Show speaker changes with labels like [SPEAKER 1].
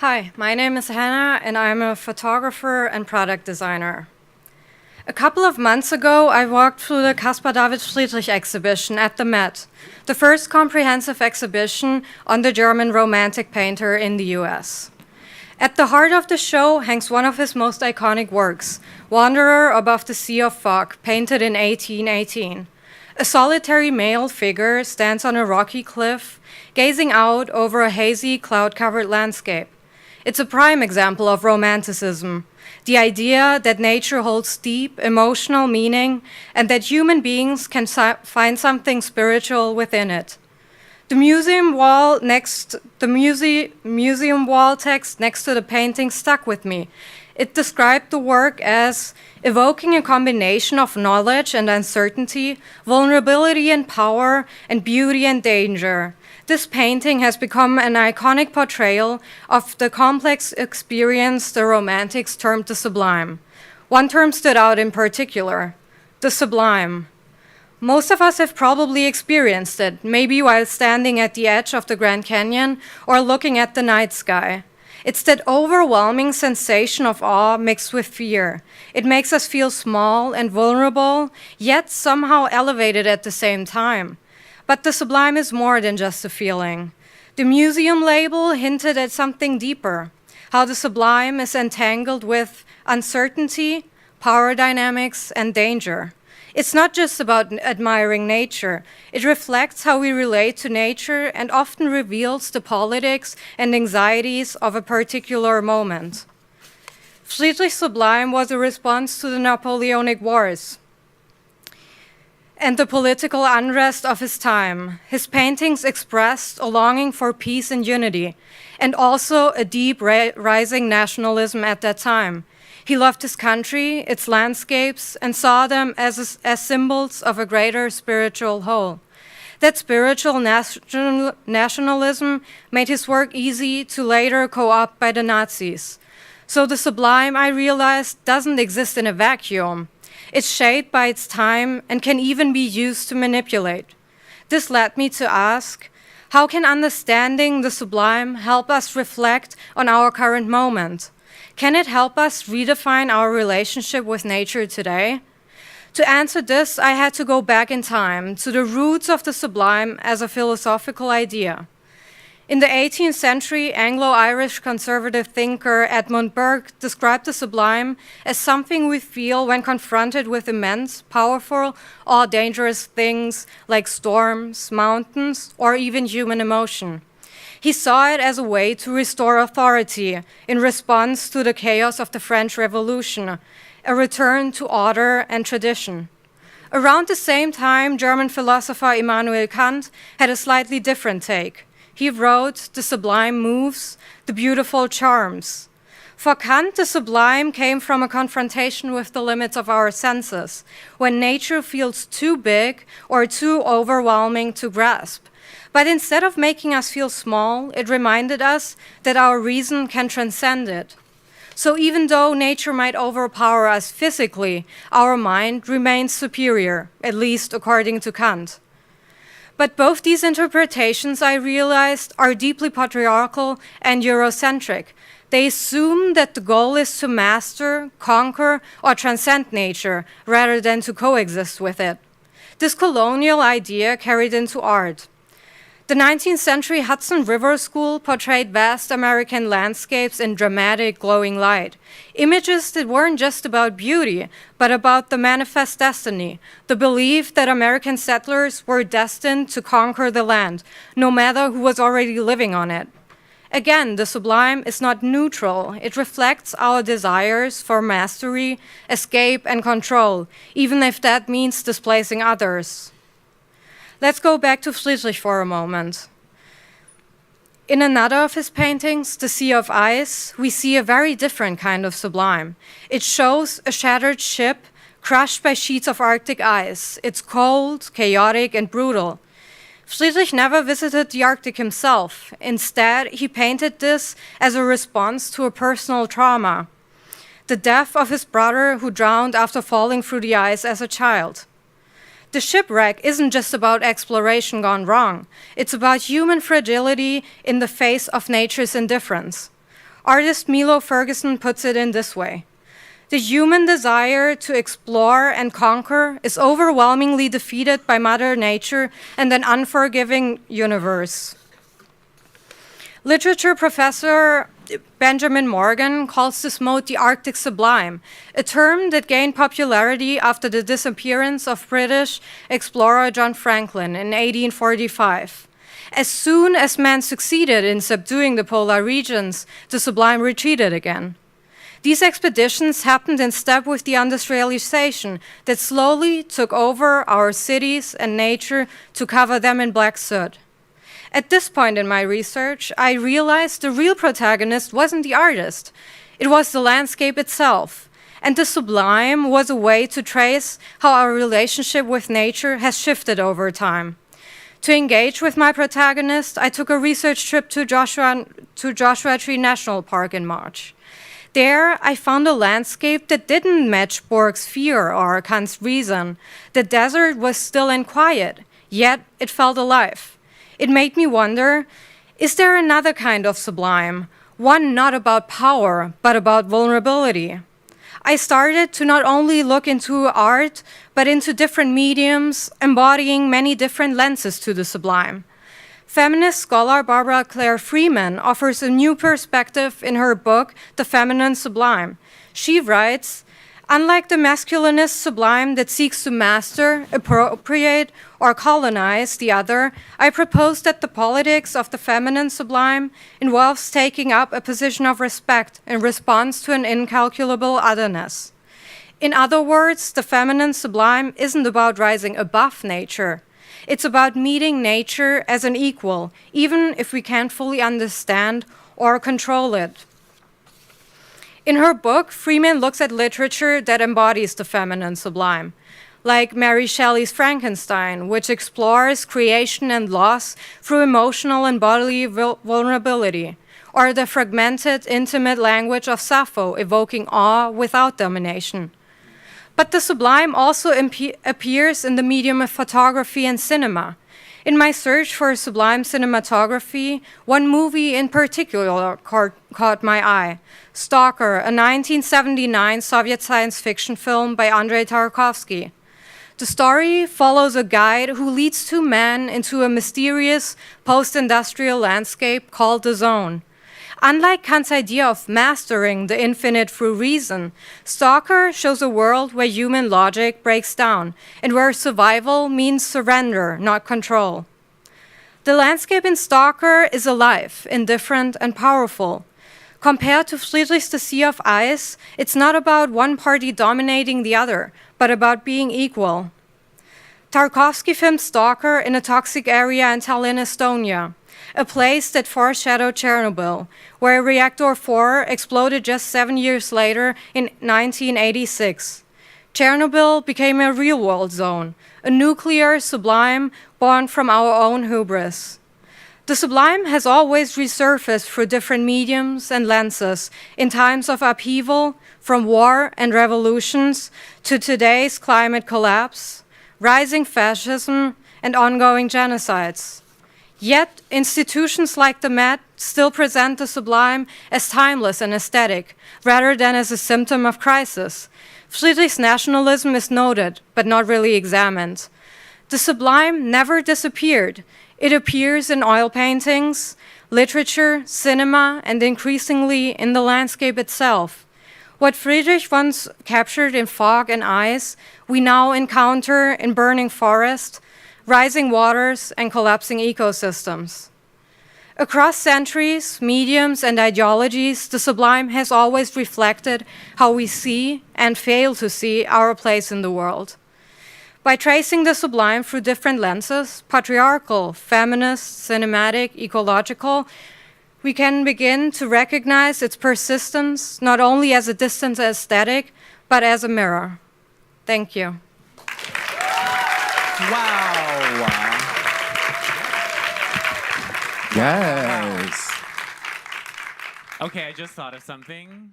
[SPEAKER 1] Hi, my name is Hannah, and I'm a photographer and product designer. A couple of months ago, I walked through the Caspar David Friedrich exhibition at the Met, the first comprehensive exhibition on the German Romantic painter in the US. At the heart of the show hangs one of his most iconic works, Wanderer Above the Sea of Fog, painted in 1818. A solitary male figure stands on a rocky cliff, gazing out over a hazy, cloud-covered landscape. It's a prime example of Romanticism, the idea that nature holds deep emotional meaning and that human beings can find something spiritual within it. The museum wall text next to the painting stuck with me. It described the work as evoking a combination of knowledge and uncertainty, vulnerability and power, and beauty and danger. This painting has become an iconic portrayal of the complex experience the Romantics termed the sublime. One term stood out in particular, the sublime. Most of us have probably experienced it, maybe while standing at the edge of the Grand Canyon or looking at the night sky. It's that overwhelming sensation of awe mixed with fear. It makes us feel small and vulnerable, yet somehow elevated at the same time. But the sublime is more than just a feeling. The museum label hinted at something deeper, how the sublime is entangled with uncertainty, power dynamics, and danger. It's not just about admiring nature. It reflects how we relate to nature and often reveals the politics and anxieties of a particular moment. Friedrich's Sublime was a response to the Napoleonic Wars and the political unrest of his time. His paintings expressed a longing for peace and unity, and also a deep rising nationalism at that time. He loved his country, its landscapes, and saw them as symbols of a greater spiritual whole. That spiritual nationalism made his work easy to later co-opt by the Nazis. So the sublime, I realized, doesn't exist in a vacuum. It's shaped by its time and can even be used to manipulate. This led me to ask, how can understanding the sublime help us reflect on our current moment? Can it help us redefine our relationship with nature today? To answer this, I had to go back in time to the roots of the sublime as a philosophical idea. In the 18th century, Anglo-Irish conservative thinker Edmund Burke described the sublime as something we feel when confronted with immense, powerful, or dangerous things like storms, mountains, or even human emotion. He saw it as a way to restore authority in response to the chaos of the French Revolution, a return to order and tradition. Around the same time, German philosopher Immanuel Kant had a slightly different take. He wrote, "The sublime moves, the beautiful charms." For Kant, the sublime came from a confrontation with the limits of our senses, when nature feels too big or too overwhelming to grasp. But instead of making us feel small, it reminded us that our reason can transcend it. So even though nature might overpower us physically, our mind remains superior, at least according to Kant. But both these interpretations, I realized, are deeply patriarchal and eurocentric. They assume that the goal is to master, conquer, or transcend nature, rather than to coexist with it. This colonial idea carried into art. The 19th century Hudson River School portrayed vast American landscapes in dramatic, glowing light. Images that weren't just about beauty, but about the manifest destiny, the belief that American settlers were destined to conquer the land, no matter who was already living on it. Again, the sublime is not neutral. It reflects our desires for mastery, escape, and control, even if that means displacing others. Let's go back to Friedrich for a moment. In another of his paintings, The Sea of Ice, we see a very different kind of sublime. It shows a shattered ship crushed by sheets of Arctic ice. It's cold, chaotic, and brutal. Friedrich never visited the Arctic himself. Instead, he painted this as a response to a personal trauma, the death of his brother who drowned after falling through the ice as a child. The shipwreck isn't just about exploration gone wrong. It's about human fragility in the face of nature's indifference. Artist Milo Ferguson puts it in this way: the human desire to explore and conquer is overwhelmingly defeated by Mother Nature and an unforgiving universe. Literature professor Benjamin Morgan calls this mode the Arctic Sublime, a term that gained popularity after the disappearance of British explorer John Franklin in 1845. As soon as man succeeded in subduing the polar regions, the sublime retreated again. These expeditions happened in step with the industrialization that slowly took over our cities and nature to cover them in black soot. At this point in my research, I realized the real protagonist wasn't the artist. It was the landscape itself. And the sublime was a way to trace how our relationship with nature has shifted over time. To engage with my protagonist, I took a research trip to Joshua Tree National Park in March. There, I found a landscape that didn't match Borg's fear or Kant's reason. The desert was still and quiet, yet it felt alive. It made me wonder, is there another kind of sublime, one not about power, but about vulnerability? I started to not only look into art, but into different mediums, embodying many different lenses to the sublime. Feminist scholar Barbara Claire Freeman offers a new perspective in her book, The Feminine Sublime. She writes, unlike the masculinist sublime that seeks to master, appropriate, or colonize the other, I propose that the politics of the feminine sublime involves taking up a position of respect in response to an incalculable otherness. In other words, the feminine sublime isn't about rising above nature. It's about meeting nature as an equal, even if we can't fully understand or control it. In her book, Freeman looks at literature that embodies the feminine sublime, like Mary Shelley's Frankenstein, which explores creation and loss through emotional and bodily vulnerability, or the fragmented, intimate language of Sappho, evoking awe without domination. But the sublime also appears in the medium of photography and cinema. In my search for sublime cinematography, one movie in particular caught my eye, Stalker, a 1979 Soviet science fiction film by Andrei Tarkovsky. The story follows a guide who leads two men into a mysterious post-industrial landscape called the Zone. Unlike Kant's idea of mastering the infinite through reason, Stalker shows a world where human logic breaks down and where survival means surrender, not control. The landscape in Stalker is alive, indifferent, and powerful. Compared to Friedrich's The Sea of Ice, it's not about one party dominating the other, but about being equal. Tarkovsky filmed Stalker in a toxic area in Tallinn, Estonia, a place that foreshadowed Chernobyl, where Reactor 4 exploded just 7 years later in 1986. Chernobyl became a real-world zone, a nuclear sublime born from our own hubris. The sublime has always resurfaced through different mediums and lenses in times of upheaval, from war and revolutions to today's climate collapse, rising fascism, and ongoing genocides. Yet, institutions like the Met still present the sublime as timeless and aesthetic, rather than as a symptom of crisis. Friedrich's nationalism is noted, but not really examined. The sublime never disappeared. It appears in oil paintings, literature, cinema, and increasingly in the landscape itself. What Friedrich once captured in fog and ice, we now encounter in burning forests, rising waters, and collapsing ecosystems. Across centuries, mediums, and ideologies, the sublime has always reflected how we see and fail to see our place in the world. By tracing the sublime through different lenses, patriarchal, feminist, cinematic, ecological, we can begin to recognize its persistence not only as a distant aesthetic, but as a mirror. Thank you.
[SPEAKER 2] Wow. Yes.
[SPEAKER 3] Okay, I just thought of something.